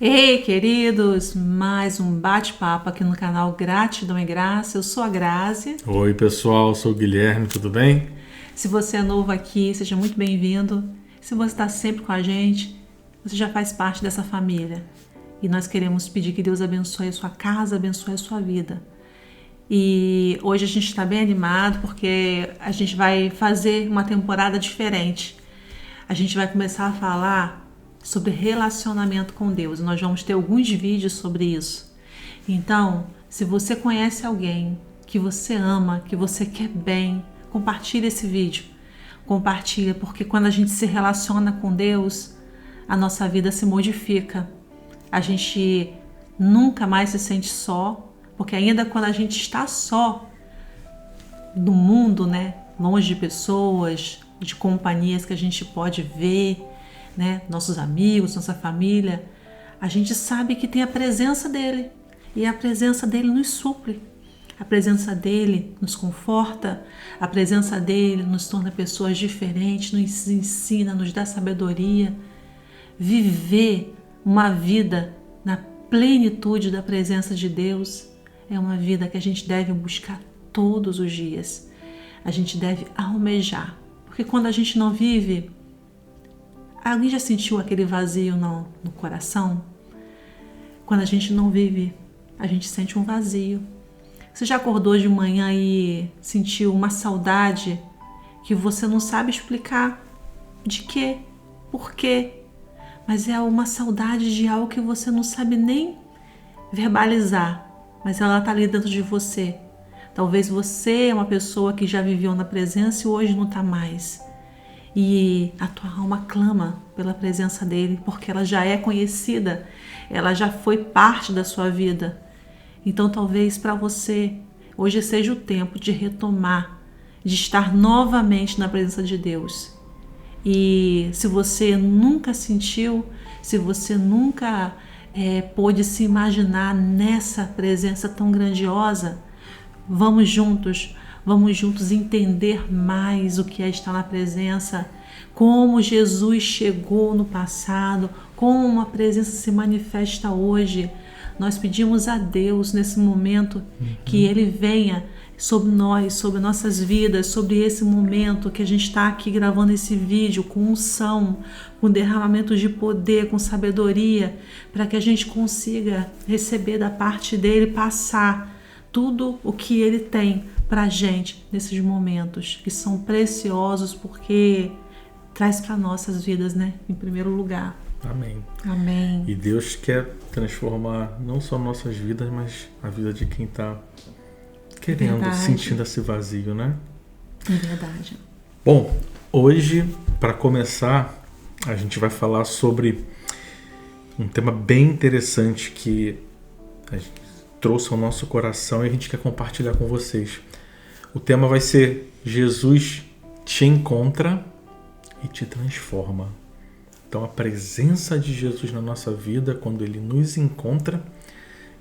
Ei, queridos, mais um bate-papo aqui no canal Gratidão e Graça. Eu sou a Grazi. Oi, pessoal, eu sou o Guilherme, tudo bem? Se você é novo aqui, seja muito bem-vindo. Se você está sempre com a gente, você já faz parte dessa família. E nós queremos pedir que Deus abençoe a sua casa, abençoe a sua vida. E hoje a gente está bem animado porque a gente vai fazer uma temporada diferente. A gente vai começar a falar sobre relacionamento com Deus. Nós vamos ter alguns vídeos sobre isso. Então, se você conhece alguém que você ama, que você quer bem, compartilhe esse vídeo. Compartilha, porque quando a gente se relaciona com Deus, a nossa vida se modifica. A gente nunca mais se sente só, porque ainda quando a gente está só no mundo, né, longe de pessoas, de companhias que a gente pode ver, né, nossos amigos, nossa família, a gente sabe que tem a presença dele, e a presença dele nos supre, a presença dele nos conforta, a presença dele nos torna pessoas diferentes, nos ensina, nos dá sabedoria. Viver uma vida na plenitude da presença de Deus é uma vida que a gente deve buscar todos os dias, a gente deve almejar, porque quando a gente não vive, alguém já sentiu aquele vazio no coração? Quando a gente não vive, a gente sente um vazio. Você já acordou de manhã e sentiu uma saudade que você não sabe explicar de quê, por quê? Mas é uma saudade de algo que você não sabe nem verbalizar, mas ela está ali dentro de você. Talvez você é uma pessoa que já viveu na presença e hoje não está mais. E a tua alma clama pela presença dele, porque ela já é conhecida, ela já foi parte da sua vida. Então talvez para você, hoje seja o tempo de retomar, de estar novamente na presença de Deus. E se você nunca sentiu, se você nunca pôde se imaginar nessa presença tão grandiosa, vamos juntos entender mais o que é estar na presença, como Jesus chegou no passado, como a presença se manifesta hoje. Nós pedimos a Deus nesse momento que Ele venha sobre nós, sobre nossas vidas, sobre esse momento que a gente está aqui gravando esse vídeo com unção, com derramamento de poder, com sabedoria, para que a gente consiga receber da parte dEle, passar tudo o que Ele tem para a gente nesses momentos que são preciosos, porque traz para nossas vidas, né, em primeiro lugar. Amém. Amém. E Deus quer transformar não só nossas vidas, mas a vida de quem está querendo, Verdade. sentindo esse vazio, né? É verdade. Bom, hoje, para começar, a gente vai falar sobre um tema bem interessante que a gente trouxe ao nosso coração e a gente quer compartilhar com vocês. O tema vai ser: Jesus te encontra e te transforma. Então, a presença de Jesus na nossa vida, quando Ele nos encontra,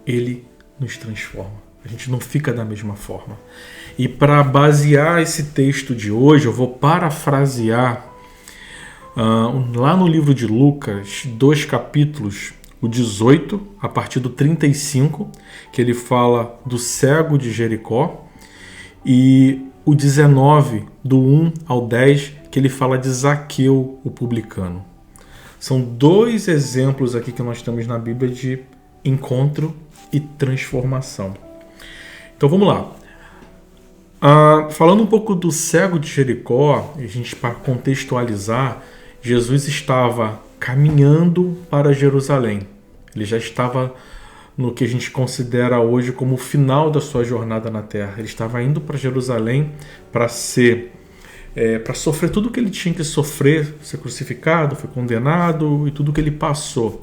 Ele nos transforma. A gente não fica da mesma forma. E para basear esse texto de hoje, eu vou parafrasear lá no livro de Lucas, 2 capítulos, o 18, a partir do 35, que ele fala do cego de Jericó, e o 19, do 1 ao 10, que ele fala de Zaqueu, o publicano. São dois exemplos aqui que nós temos na Bíblia de encontro e transformação. Então vamos lá. Falando um pouco do cego de Jericó, a gente, para contextualizar, Jesus estava caminhando para Jerusalém. Ele já estava no que a gente considera hoje como o final da sua jornada na Terra. Ele estava indo para Jerusalém para sofrer tudo o que ele tinha que sofrer, ser crucificado, foi condenado e tudo o que ele passou.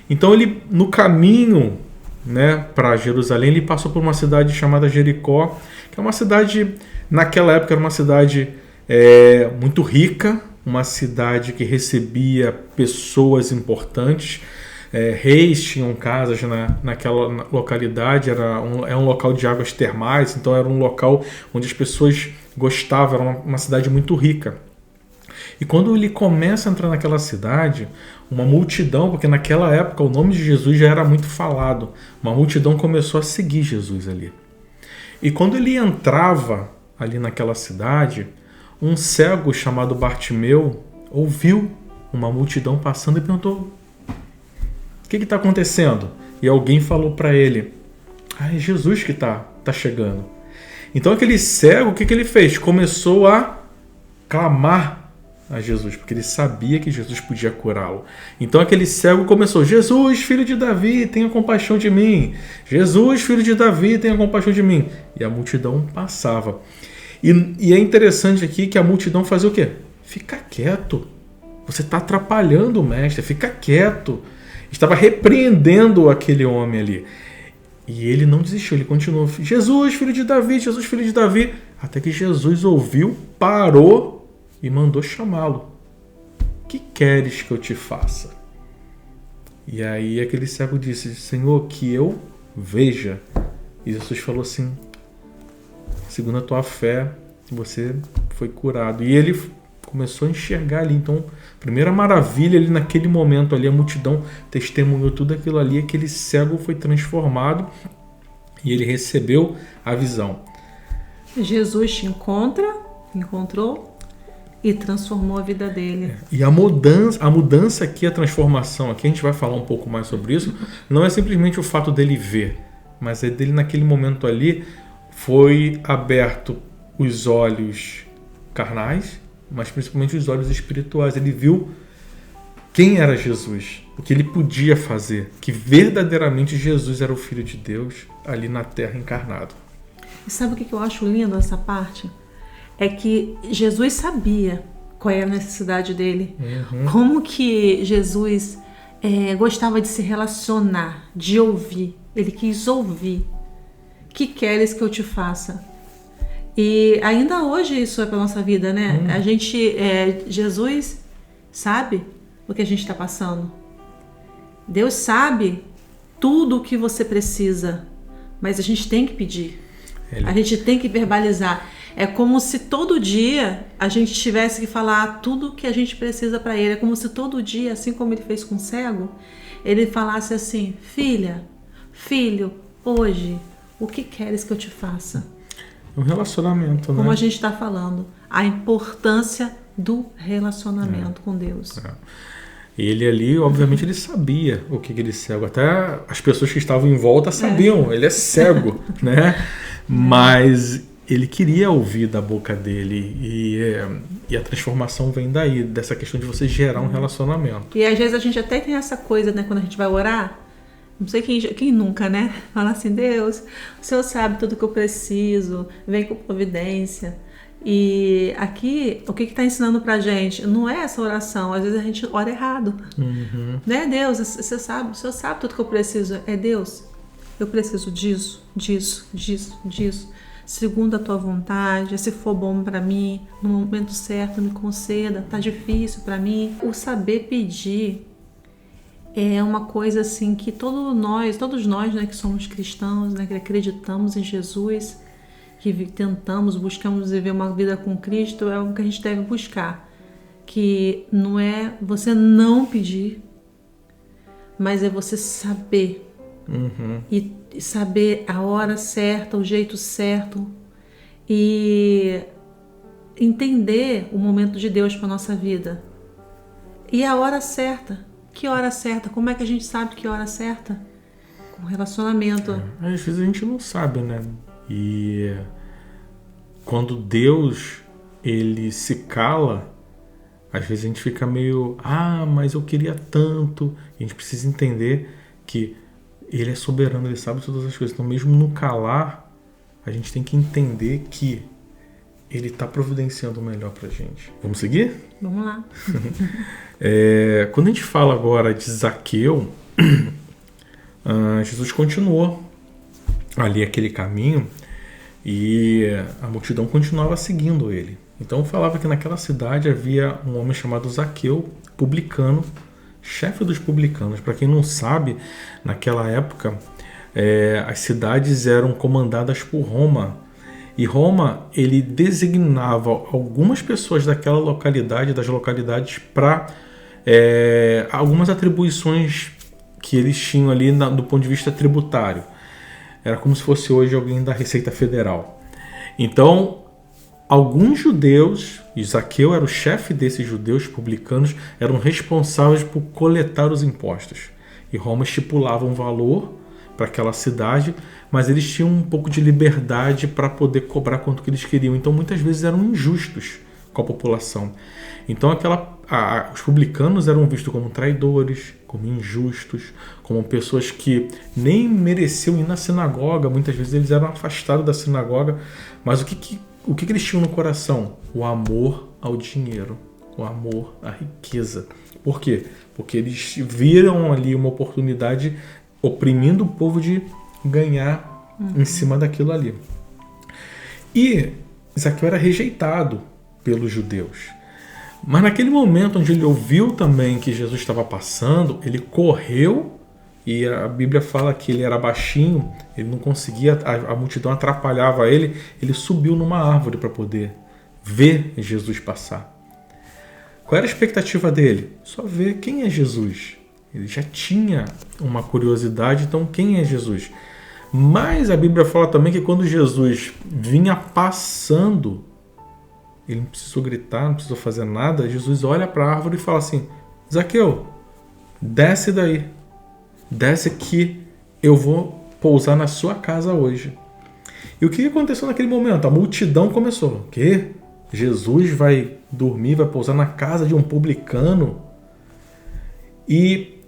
Então ele, no caminho, né, para Jerusalém, ele passou por uma cidade chamada Jericó, que é uma cidade, naquela época era uma cidade muito rica, uma cidade que recebia pessoas importantes, reis tinham casas naquela localidade, é um local de águas termais, então era um local onde as pessoas gostavam, era uma cidade muito rica. E quando ele começa a entrar naquela cidade, uma multidão, porque naquela época o nome de Jesus já era muito falado, uma multidão começou a seguir Jesus ali. E quando ele entrava ali naquela cidade, um cego chamado Bartimeu ouviu uma multidão passando e perguntou: o que está acontecendo? E alguém falou para ele: é Jesus que tá chegando. Então aquele cego, o que ele fez? Começou a clamar a Jesus, porque ele sabia que Jesus podia curá-lo. Então aquele cego começou: Jesus, filho de Davi, tenha compaixão de mim. Jesus, filho de Davi, tenha compaixão de mim. E a multidão passava. E é interessante aqui que a multidão fazia o quê? Fica quieto. Você está atrapalhando o mestre, fica quieto. Estava repreendendo aquele homem ali. E ele não desistiu, ele continuou: Jesus, filho de Davi, Jesus, filho de Davi. Até que Jesus ouviu, parou e mandou chamá-lo. O que queres que eu te faça? E aí aquele cego disse: Senhor, que eu veja. E Jesus falou assim: segundo a tua fé, você foi curado. E ele começou a enxergar ali. Então, a primeira maravilha ali naquele momento ali, a multidão testemunhou tudo aquilo ali, aquele cego foi transformado e ele recebeu a visão. Jesus te encontrou e transformou a vida dele. E a mudança aqui, a transformação aqui, a gente vai falar um pouco mais sobre isso, não é simplesmente o fato dele ver, mas é dele naquele momento ali foi aberto os olhos carnais, mas principalmente os olhos espirituais. Ele viu quem era Jesus, o que ele podia fazer, que verdadeiramente Jesus era o Filho de Deus ali na Terra encarnado. E sabe o que eu acho lindo nessa parte? É que Jesus sabia qual era a necessidade dele. Como que Jesus gostava de se relacionar, de ouvir. Ele quis ouvir. Que queres que eu te faça? E ainda hoje isso é para nossa vida, né? A gente, Jesus sabe o que a gente está passando. Deus sabe tudo o que você precisa, mas a gente tem que pedir. A gente tem que verbalizar. É como se todo dia a gente tivesse que falar tudo o que a gente precisa para ele. É como se todo dia, assim como ele fez com o cego, ele falasse assim: filha, filho, hoje, o que queres que eu te faça? Um relacionamento, né? Como a gente está falando, a importância do relacionamento com Deus. Ele ali, obviamente, ele sabia o que ele cego. Até as pessoas que estavam em volta sabiam. Ele é cego, né? Mas ele queria ouvir da boca dele. E a transformação vem daí, dessa questão de você gerar um relacionamento. E às vezes a gente até tem essa coisa, né? Quando a gente vai orar, não sei quem nunca, né? Fala assim: Deus, o Senhor sabe tudo que eu preciso, vem com providência. E aqui, o que está ensinando pra gente? Não é essa oração, às vezes a gente ora errado. Né? Deus, o Senhor sabe tudo que eu preciso. É Deus, eu preciso disso, disso, disso, disso. Segundo a tua vontade, se for bom pra mim, no momento certo me conceda, tá difícil pra mim. O saber pedir é uma coisa assim que todos nós, né, que somos cristãos, né, que acreditamos em Jesus, que buscamos viver uma vida com Cristo, é o que a gente deve buscar. Que não é você não pedir, mas é você saber. E saber a hora certa, o jeito certo. E entender o momento de Deus para nossa vida. E a hora certa. Que hora certa? Como é que a gente sabe que hora certa? Com relacionamento. Às vezes a gente não sabe, né? E quando Deus ele se cala, às vezes a gente fica meio: mas eu queria tanto. E a gente precisa entender que ele é soberano, ele sabe todas as coisas. Então mesmo no calar, a gente tem que entender que ele está providenciando o melhor pra gente. Vamos seguir? Vamos lá. Quando a gente fala agora de Zaqueu, Jesus continuou ali aquele caminho e a multidão continuava seguindo ele. Então falava que naquela cidade havia um homem chamado Zaqueu, publicano, chefe dos publicanos. Para quem não sabe, naquela época as cidades eram comandadas por Roma E Roma, ele designava algumas pessoas daquela localidade, das localidades, para algumas atribuições que eles tinham ali do ponto de vista tributário. Era como se fosse hoje alguém da Receita Federal. Então, alguns judeus, e Zaqueu era o chefe desses judeus publicanos, eram responsáveis por coletar os impostos. E Roma estipulava um valor para aquela cidade, mas eles tinham um pouco de liberdade para poder cobrar quanto que eles queriam. Então, muitas vezes eram injustos com a população. Então, os publicanos eram vistos como traidores, como injustos, como pessoas que nem mereciam ir na sinagoga. Muitas vezes eles eram afastados da sinagoga. Mas o que eles tinham no coração? O amor ao dinheiro, o amor à riqueza. Por quê? Porque eles viram ali uma oportunidade oprimindo o povo de ganhar em cima daquilo ali. E Zaqueu era rejeitado pelos judeus. Mas naquele momento onde ele ouviu também que Jesus estava passando, ele correu, e a Bíblia fala que ele era baixinho, ele não conseguia, a multidão atrapalhava ele subiu numa árvore para poder ver Jesus passar. Qual era a expectativa dele? Só ver quem é Jesus. Ele já tinha uma curiosidade, então quem é Jesus? Mas a Bíblia fala também que quando Jesus vinha passando, ele não precisou gritar, não precisou fazer nada, Jesus olha para a árvore e fala assim: Zaqueu, desce daí, desce que eu vou pousar na sua casa hoje. E o que aconteceu naquele momento? A multidão começou: o quê? Jesus vai dormir, vai pousar na casa de um publicano? E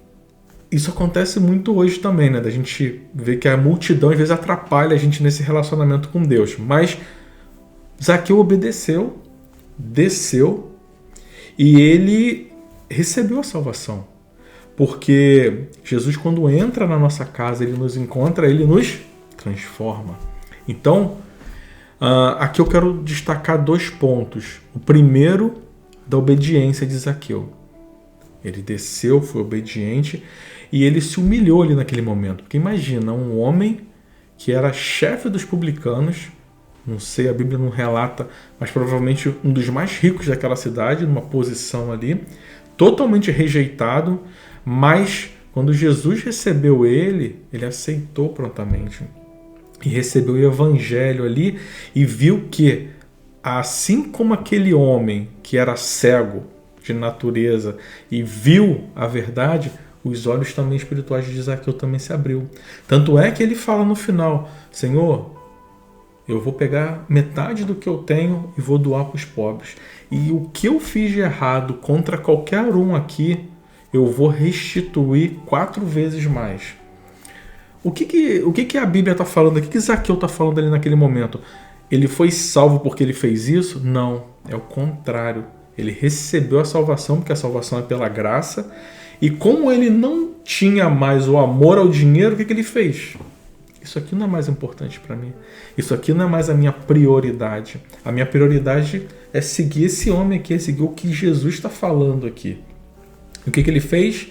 isso acontece muito hoje também, né? Da gente ver que a multidão às vezes atrapalha a gente nesse relacionamento com Deus. Mas Zaqueu obedeceu, desceu, e ele recebeu a salvação. Porque Jesus, quando entra na nossa casa, ele nos encontra, ele nos transforma. Então, aqui eu quero destacar 2 pontos. O primeiro, da obediência de Zaqueu. Ele desceu, foi obediente, e ele se humilhou ali naquele momento. Porque imagina, um homem que era chefe dos publicanos, não sei, a Bíblia não relata, mas provavelmente um dos mais ricos daquela cidade, numa posição ali, totalmente rejeitado, mas quando Jesus recebeu ele aceitou prontamente. E recebeu o evangelho ali e viu que, assim como aquele homem que era cego de natureza e viu a verdade, os olhos também espirituais de Zaqueu também se abriu. Tanto é que ele fala no final: Senhor, eu vou pegar metade do que eu tenho e vou doar para os pobres. E o que eu fiz de errado contra qualquer um aqui, eu vou restituir 4 vezes mais. O que a Bíblia está falando? O que Zaqueu está falando ali naquele momento? Ele foi salvo porque ele fez isso? Não, é o contrário. Ele recebeu a salvação, porque a salvação é pela graça. E como ele não tinha mais o amor ao dinheiro, o que ele fez? Isso aqui não é mais importante para mim. Isso aqui não é mais a minha prioridade. A minha prioridade é seguir esse homem aqui, é seguir o que Jesus está falando aqui. E o que ele fez?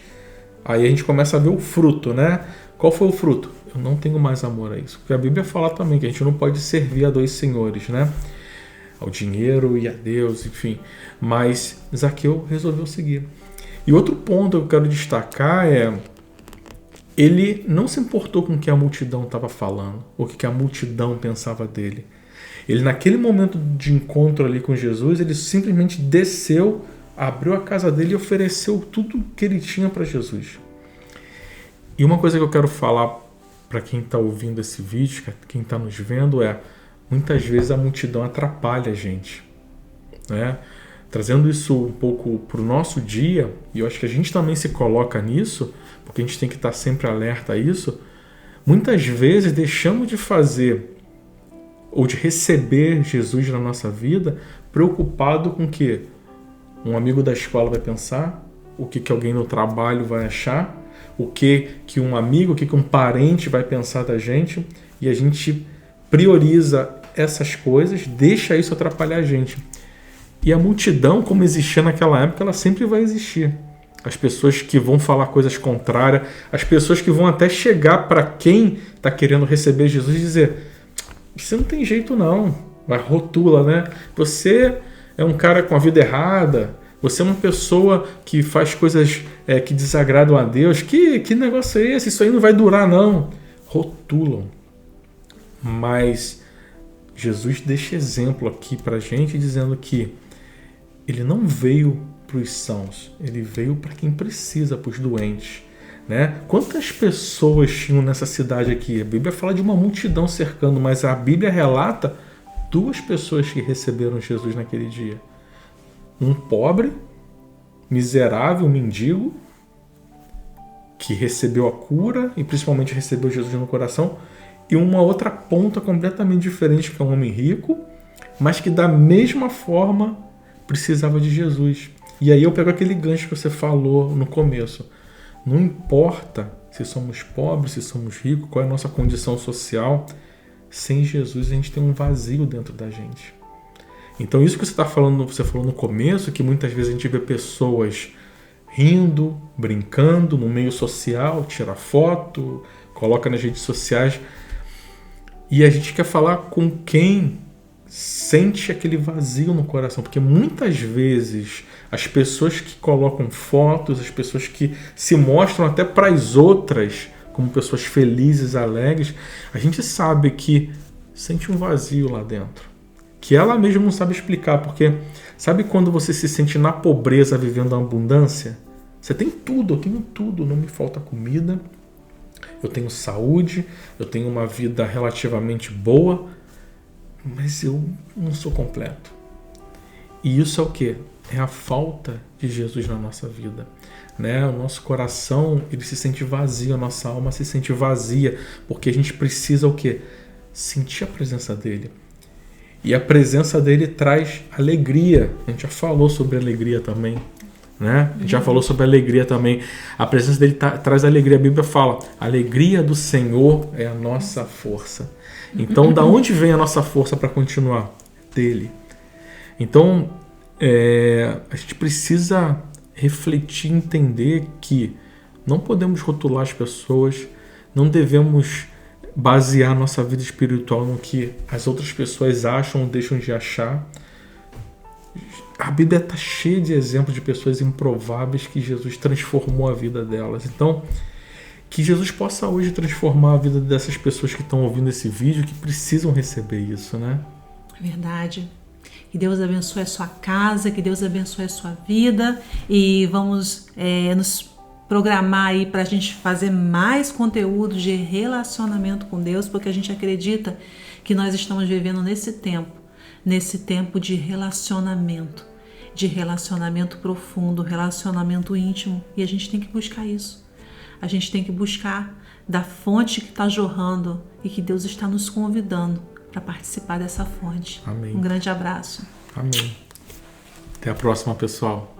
Aí a gente começa a ver o fruto, né? Qual foi o fruto? Eu não tenho mais amor a isso. Porque a Bíblia fala também que a gente não pode servir a 2 senhores, né? Ao dinheiro e a Deus, enfim. Mas Zaqueu resolveu seguir. E outro ponto que eu quero destacar é: ele não se importou com o que a multidão estava falando, ou o que a multidão pensava dele. Ele, naquele momento de encontro ali com Jesus, ele simplesmente desceu, abriu a casa dele e ofereceu tudo que ele tinha para Jesus. E uma coisa que eu quero falar para quem está ouvindo esse vídeo, quem está nos vendo, é: muitas vezes a multidão atrapalha a gente, né? Trazendo isso um pouco para o nosso dia, e eu acho que a gente também se coloca nisso, porque a gente tem que estar sempre alerta a isso. Muitas vezes deixamos de fazer ou de receber Jesus na nossa vida preocupado com o que um amigo da escola vai pensar, o que alguém no trabalho vai achar, o que um amigo, o que um parente vai pensar da gente, e a gente prioriza essas coisas, deixa isso atrapalhar a gente. E a multidão, como existia naquela época, ela sempre vai existir. As pessoas que vão falar coisas contrárias, as pessoas que vão até chegar para quem está querendo receber Jesus e dizer: você não tem jeito não. Vai, rotula, né? Você é um cara com a vida errada, você é uma pessoa que faz coisas que desagradam a Deus. Que negócio é esse? Isso aí não vai durar não. Rotulam. Mas Jesus deixa exemplo aqui pra gente, dizendo que ele não veio para os sãos, ele veio para quem precisa, para os doentes. Né? Quantas pessoas tinham nessa cidade aqui? A Bíblia fala de uma multidão cercando, mas a Bíblia relata 2 pessoas que receberam Jesus naquele dia. Um pobre, miserável, mendigo, que recebeu a cura e principalmente recebeu Jesus no coração, e uma outra ponta completamente diferente, que é um homem rico, mas que da mesma forma precisava de Jesus. E aí eu pego aquele gancho que você falou no começo. Não importa se somos pobres, se somos ricos, qual é a nossa condição social, sem Jesus a gente tem um vazio dentro da gente. Então isso que você falou no começo, que muitas vezes a gente vê pessoas rindo, brincando no meio social, tira foto, coloca nas redes sociais, e a gente quer falar com quem sente aquele vazio no coração, porque muitas vezes as pessoas que colocam fotos, as pessoas que se mostram até para as outras como pessoas felizes, alegres, a gente sabe que sente um vazio lá dentro, que ela mesma não sabe explicar, porque sabe quando você se sente na pobreza vivendo a abundância? Você tem tudo, eu tenho tudo, não me falta comida, eu tenho saúde, eu tenho uma vida relativamente boa, mas eu não sou completo. E isso é o quê? É a falta de Jesus na nossa vida. Né? O nosso coração, ele se sente vazio, a nossa alma se sente vazia, porque a gente precisa o quê? Sentir a presença dele. E a presença dele traz alegria. A gente já falou sobre alegria também. Né? A gente já falou sobre alegria também. A presença dele traz alegria. A Bíblia fala, a alegria do Senhor é a nossa força. Então, da onde vem a nossa força para continuar? Dele. Então, a gente precisa refletir e entender que não podemos rotular as pessoas, não devemos basear nossa vida espiritual no que as outras pessoas acham ou deixam de achar. A Bíblia está cheia de exemplos de pessoas improváveis que Jesus transformou a vida delas. Então, que Jesus possa hoje transformar a vida dessas pessoas que estão ouvindo esse vídeo, que precisam receber isso, né? É verdade. Que Deus abençoe a sua casa, que Deus abençoe a sua vida, e vamos nos programar aí para a gente fazer mais conteúdo de relacionamento com Deus, porque a gente acredita que nós estamos vivendo nesse tempo de relacionamento profundo, relacionamento íntimo, e a gente tem que buscar isso. A gente tem que buscar da fonte que está jorrando e que Deus está nos convidando para participar dessa fonte. Amém. Um grande abraço. Amém. Até a próxima, pessoal.